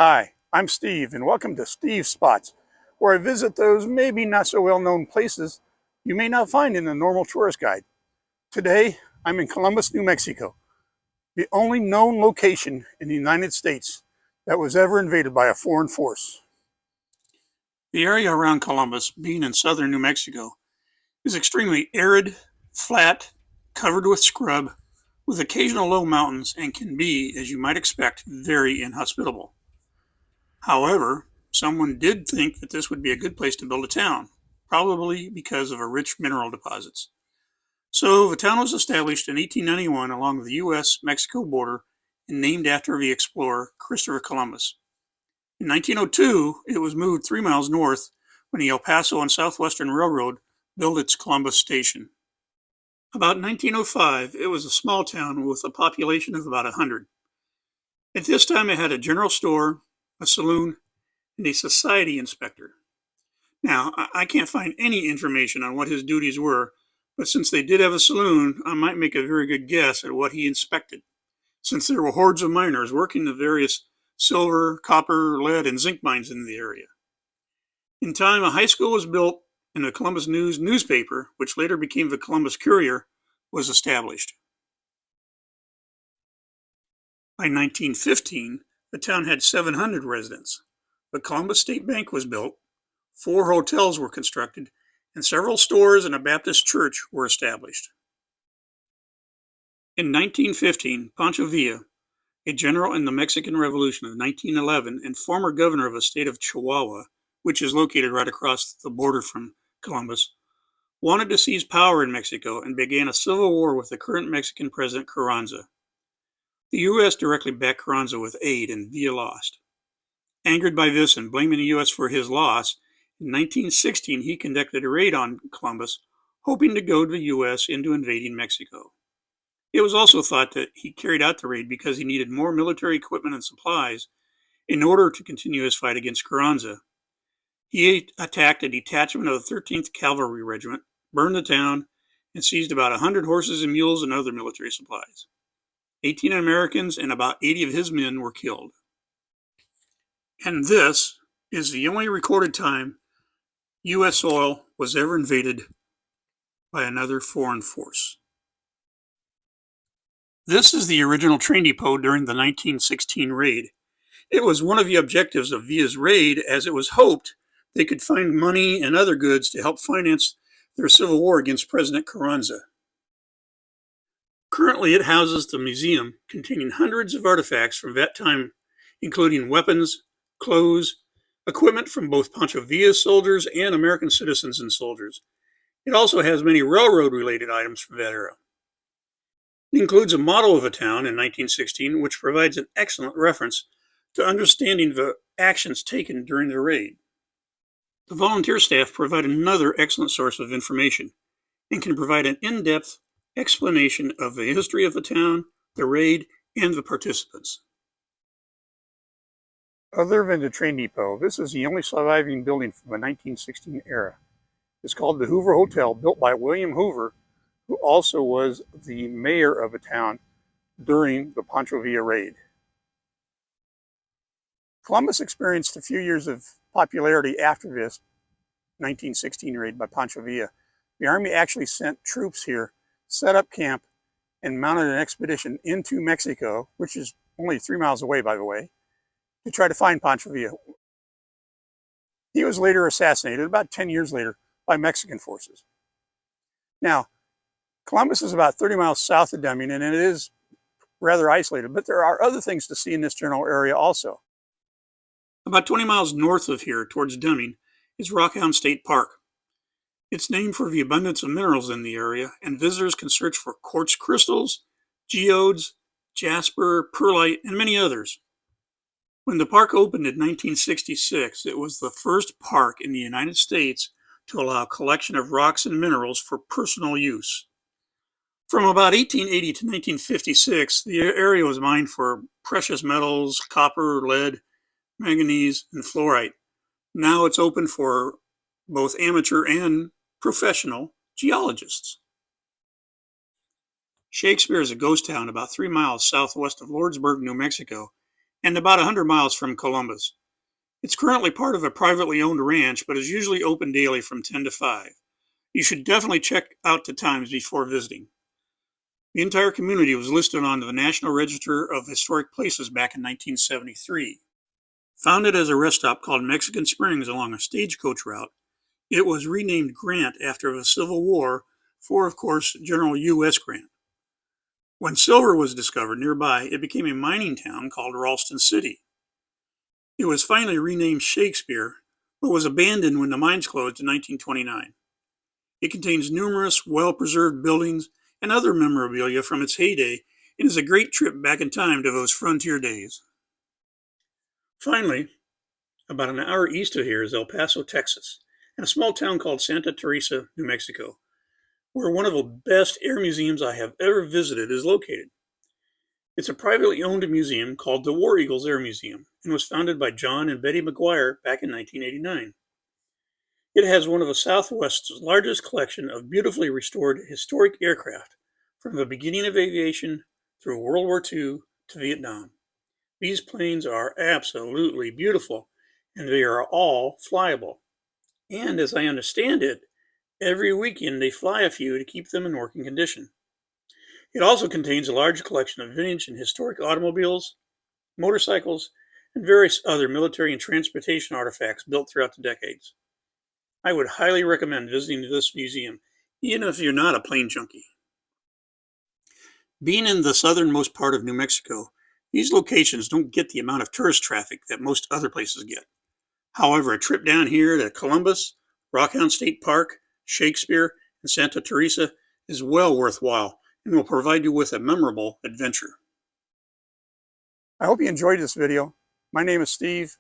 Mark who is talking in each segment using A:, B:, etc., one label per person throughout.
A: Hi, I'm Steve, and welcome to Steve's Spots, where I visit those maybe not so well known places you may not find in a normal tourist guide. Today, I'm in Columbus, New Mexico, the only known location in the United States that was ever invaded by a foreign force. The area around Columbus, being in southern New Mexico, is extremely arid, flat, covered with scrub, with occasional low mountains, and can be, as you might expect, very inhospitable. However, someone did think that this would be a good place to build a town, probably because of a rich mineral deposits. So the town was established in 1891 along the U.S.-Mexico border and named after the explorer Christopher Columbus. In 1902, it was moved 3 miles north when the El Paso and Southwestern Railroad built its Columbus station. About 1905, it was a small town with a population of about 100. At this time, it had a general store, a saloon, and a society inspector. Now, I can't find any information on what his duties were, but since they did have a saloon, I might make a very good guess at what he inspected, since there were hordes of miners working the various silver, copper, lead, and zinc mines in the area. In time, a high school was built, and the Columbus News newspaper, which later became the Columbus Courier, was established. By 1915, the town had 700 residents. The Columbus State Bank was built, 4 hotels were constructed, and several stores and a Baptist church were established. In 1915, Pancho Villa, a general in the Mexican Revolution of 1911 and former governor of the state of Chihuahua, which is located right across the border from Columbus, wanted to seize power in Mexico and began a civil war with the current Mexican president Carranza. The U.S. directly backed Carranza with aid, and Villa lost. Angered by this and blaming the U.S. for his loss, in 1916 he conducted a raid on Columbus, hoping to goad the U.S. into invading Mexico. It was also thought that he carried out the raid because he needed more military equipment and supplies in order to continue his fight against Carranza. He attacked a detachment of the 13th Cavalry Regiment, burned the town, and seized about 100 horses and mules and other military supplies. 18 Americans and about 80 of his men were killed. And this is the only recorded time U.S. soil was ever invaded by another foreign force. This is the original train depot during the 1916 raid. It was one of the objectives of Villa's raid, as it was hoped they could find money and other goods to help finance their civil war against President Carranza. Currently, it houses the museum containing hundreds of artifacts from that time, including weapons, clothes, equipment from both Pancho Villa's soldiers and American citizens and soldiers. It also has many railroad-related items from that era. It includes a model of a town in 1916, which provides an excellent reference to understanding the actions taken during the raid. The volunteer staff provide another excellent source of information and can provide an in-depth explanation of the history of the town, the raid, and the participants. Other than the train depot, this is the only surviving building from the 1916 era. It's called the Hoover Hotel, built by William Hoover, who also was the mayor of the town during the Pancho Villa raid. Columbus experienced a few years of popularity after this 1916 raid by Pancho Villa. The army actually sent troops here, set up camp, and mounted an expedition into Mexico, which is only 3 miles away, by the way, to try to find Pancho Villa. He was later assassinated about 10 years later by Mexican forces. Now, Columbus is about 30 miles south of Deming, and it is rather isolated, but there are other things to see in this general area also. About 20 miles north of here, towards Deming, is Rockhound State Park. It's named for the abundance of minerals in the area, and visitors can search for quartz crystals, geodes, jasper, perlite, and many others. When the park opened in 1966, it was the first park in the United States to allow a collection of rocks and minerals for personal use. From about 1880 to 1956, the area was mined for precious metals, copper, lead, manganese, and fluorite. Now it's open for both amateur and professional geologists. Shakespeare is a ghost town about 3 miles southwest of Lordsburg, New Mexico, and about 100 miles from Columbus. It's currently part of a privately owned ranch, but is usually open daily from 10 to 5. You should definitely check out the times before visiting. The entire community was listed on the National Register of Historic Places back in 1973. Founded as a rest stop called Mexican Springs along a stagecoach route, it was renamed Grant after the Civil War for, of course, General U.S. Grant. When silver was discovered nearby, it became a mining town called Ralston City. It was finally renamed Shakespeare, but was abandoned when the mines closed in 1929. It contains numerous well-preserved buildings and other memorabilia from its heyday and is a great trip back in time to those frontier days. Finally, about an hour east of here is El Paso, Texas, and a small town called Santa Teresa, New Mexico, where one of the best air museums I have ever visited is located. It's a privately owned museum called the War Eagles Air Museum and was founded by John and Betty McGuire back in 1989. It has one of the Southwest's largest collection of beautifully restored historic aircraft from the beginning of aviation through World War II to Vietnam. These planes are absolutely beautiful, and they are all flyable. And as I understand it, every weekend they fly a few to keep them in working condition. It also contains a large collection of vintage and historic automobiles, motorcycles, and various other military and transportation artifacts built throughout the decades. I would highly recommend visiting this museum, even if you're not a plane junkie. Being in the southernmost part of New Mexico, these locations don't get the amount of tourist traffic that most other places get. However, a trip down here to Columbus, Rockhound State Park, Shakespeare, and Santa Teresa is well worthwhile and will provide you with a memorable adventure. I hope you enjoyed this video. My name is Steve,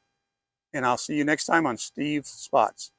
A: and I'll see you next time on Steve Spots.